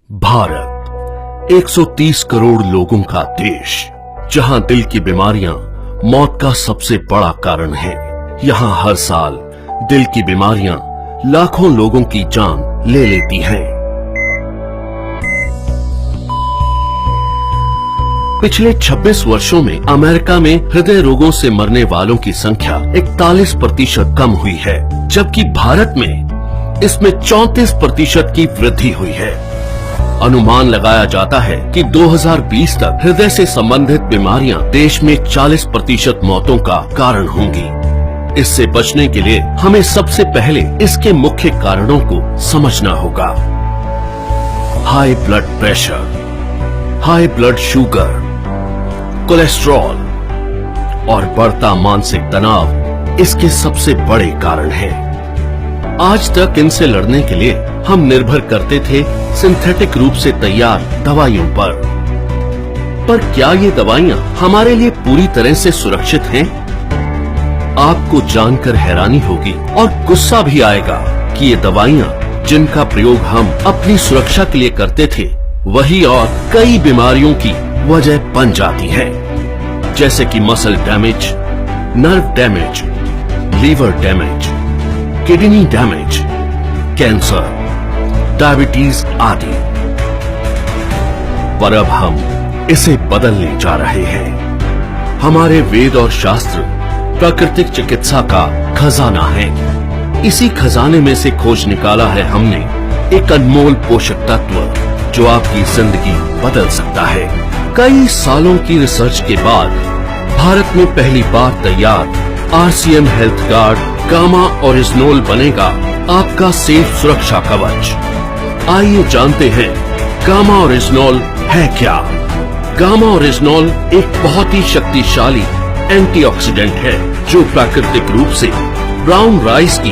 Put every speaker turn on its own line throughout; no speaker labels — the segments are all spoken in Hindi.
भारत 130 करोड़ लोगों का देश, जहां दिल की बीमारियां मौत का सबसे बड़ा कारण है। यहां हर साल दिल की बीमारियां लाखों लोगों की जान ले लेती हैं। पिछले 26 वर्षों में अमेरिका में हृदय रोगों से मरने वालों की संख्या 41% कम हुई है, जबकि भारत में इसमें 34% की वृद्धि हुई है। अनुमान लगाया जाता है कि 2020 तक हृदय से संबंधित बीमारियां देश में 40% मौतों का कारण होंगी। इससे बचने के लिए हमें सबसे पहले इसके मुख्य कारणों को समझना होगा। High blood pressure, high blood sugar, cholesterol और बढ़ता मानसिक तनाव इसके सबसे बड़े कारण हैं। आज तक इनसे लड़ने के लिए हम निर्भर करते थे सिंथेटिक रूप से तैयार दवाइयों पर क्या ये दवाइयां हमारे लिए पूरी तरह से सुरक्षित हैं? आपको जानकर हैरानी होगी और गुस्सा भी आएगा कि ये दवाइयां जिनका प्रयोग हम अपनी सुरक्षा के लिए करते थे, वही और कई बीमारियों की वजह बन जाती हैं, जैसे कि muscle damage, nerve damage, liver damage, kidney damage, cancer, diabetes आदि। पर अब हम इसे बदलने जा रहे हैं। हमारे वेद और शास्त्र प्राकृतिक चिकित्सा का खजाना है। इसी खजाने में से खोज निकाला है हमने एक अनमोल पोषक तत्व जो आपकी जिंदगी बदल सकता है। कई सालों की रिसर्च के बाद भारत में पहली बार तैयार RCM हेल्थ गार्ड गामा ओरिजिनोल बनेगा आपका सेफ सुरक्षा कवच। आइए जानते हैं गामा ओरिजिनोल है क्या। गामा ओरिजिनोल एक बहुत ही शक्तिशाली एंटीऑक्सीडेंट है जो प्राकृतिक रूप से ब्राउन राइस की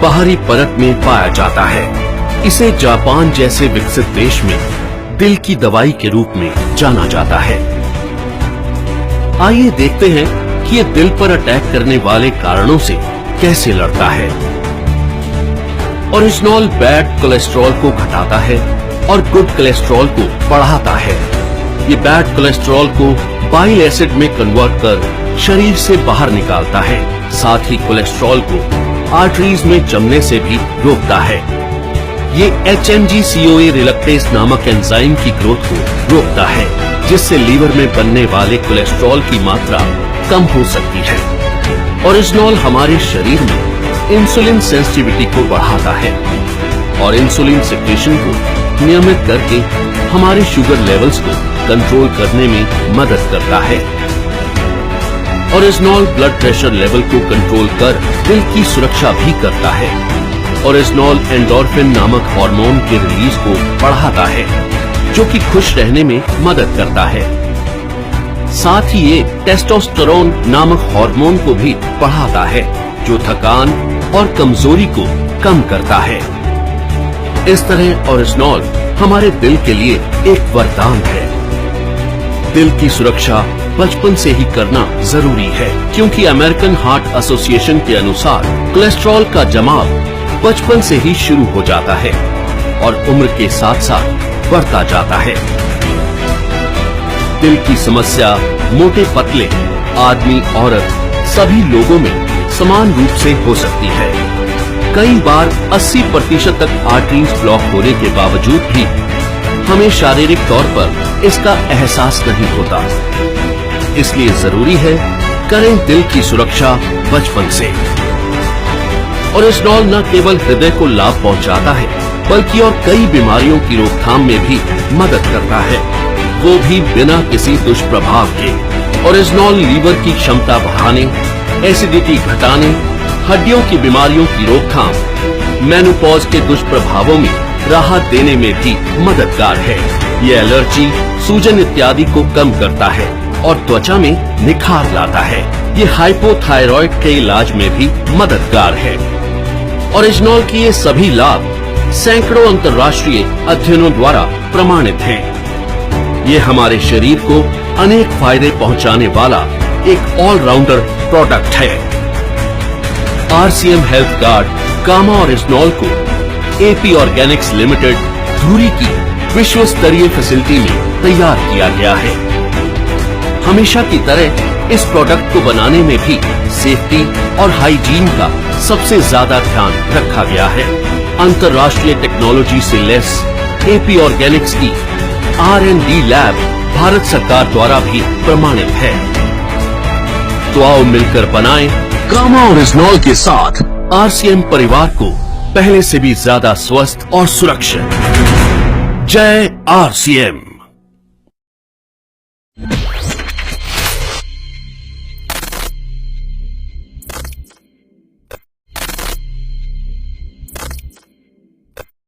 बाहरी परत में पाया जाता है। इसे जापान जैसे विकसित देश में दिल की दवाई के रूप में जाना जाता है। आइए देखते हैं कि ये दिल पर अटैक करने वाले कारणों से कैसे लड़ता है। ओरिजिनोल बैड कोलेस्ट्रॉल को घटाता है और गुड कोलेस्ट्रॉल को बढ़ाता है। ये बैड कोलेस्ट्रॉल को बाइल एसिड में कन्वर्ट कर शरीर से बाहर निकालता है। साथ ही कोलेस्ट्रॉल को आर्टरीज में जमने से भी रोकता है। ये HMG-CoA रिलक्टेस नामक एंजाइम की ग्रोथ को रोकता है, जिससे लीवर में बनने वाले कोलेस्ट्रॉल की मात्रा कम हो सकती है। ओरिजिनोल हमारे शरीर में इंसुलिन सेंसिटिविटी को बढ़ाता है और इंसुलिन सिक्रेशन को नियमित करके हमारे शुगर लेवल्स को कंट्रोल करने में मदद करता है। ओरिजिनोल ब्लड प्रेशर लेवल को कंट्रोल कर दिल की सुरक्षा भी करता है। ओरिजिनोल एंडोर्फिन नामक हार्मोन के रिलीज को बढ़ाता है, जो कि खुश रहने में मदद करता है। साथ ही ये टेस्टोस्टेरोन नामक हार्मोन को भी बढ़ाता है, जो थकान और कमजोरी को कम करता है। इस तरह ओरिजिनोल हमारे दिल के लिए एक वरदान है। दिल की सुरक्षा बचपन से ही करना जरूरी है, क्योंकि अमेरिकन हार्ट एसोसिएशन के अनुसार कोलेस्ट्रॉल का जमाव बचपन से ही शुरू हो जाता है और उम्र के साथ साथ बढ़ता जाता है। दिल की समस्या मोटे पतले आदमी औरत सभी लोगों में समान रूप से हो सकती है। कई बार 80% तक आर्टरीज ब्लॉक होने के बावजूद भी हमें शारीरिक तौर पर इसका एहसास नहीं होता। इसलिए जरूरी है करें दिल की सुरक्षा बचपन से। ओरिजिनोल न केवल हृदय को लाभ पहुंचाता है, बल्कि और कई बीमारियों की रोकथाम में भी मदद करता है, वो भी बिना किसी दुष्प्रभाव के। ओरिजिनोल लीवर की क्षमता बढ़ाने, एसिडिटी घटाने, हड्डियों की बीमारियों की रोकथाम, मेनोपॉज के दुष्प्रभावों में राहत देने में भी मददगार है। ये एलर्जी, सूजन इत्यादि को कम करता है और त्वचा में निखार लाता है। ये हाइपोथायरॉइड के इलाज में भी मददगार है। ओरिजिनोल के ये सभी लाभ सैकड़ों अंतर्राष्ट्रीय अध्ययनों द्वारा प्रमाणित हैं। ये हमारे शरीर को अनेक फायदे पहुंचाने वाला एक ऑलराउंडर प्रोडक्ट है। RCM हेल्थ गार्ड गामा ओरिजिनोल को AP ऑर्गेनिक्स लिमिटेड धुरी की विश्व स्तरीय फैसिलिटी में तैयार किया गया है। हमेशा की तरह इस प्रोडक्ट को बनाने में भी सेफ्टी और हाइजीन का सबसे ज्यादा ध्यान रखा गया है। अंतर्राष्ट्रीय टेक्नोलॉजी से लैस एपी ऑर्गेनिक्स की R&D लैब भारत सरकार द्वारा भी प्रमाणित है। तो आओ मिलकर बनाएं कामा ओरिजिनॉल के साथ RCM परिवार को पहले से भी ज्यादा स्वस्थ और सुरक्षित। जय RCM।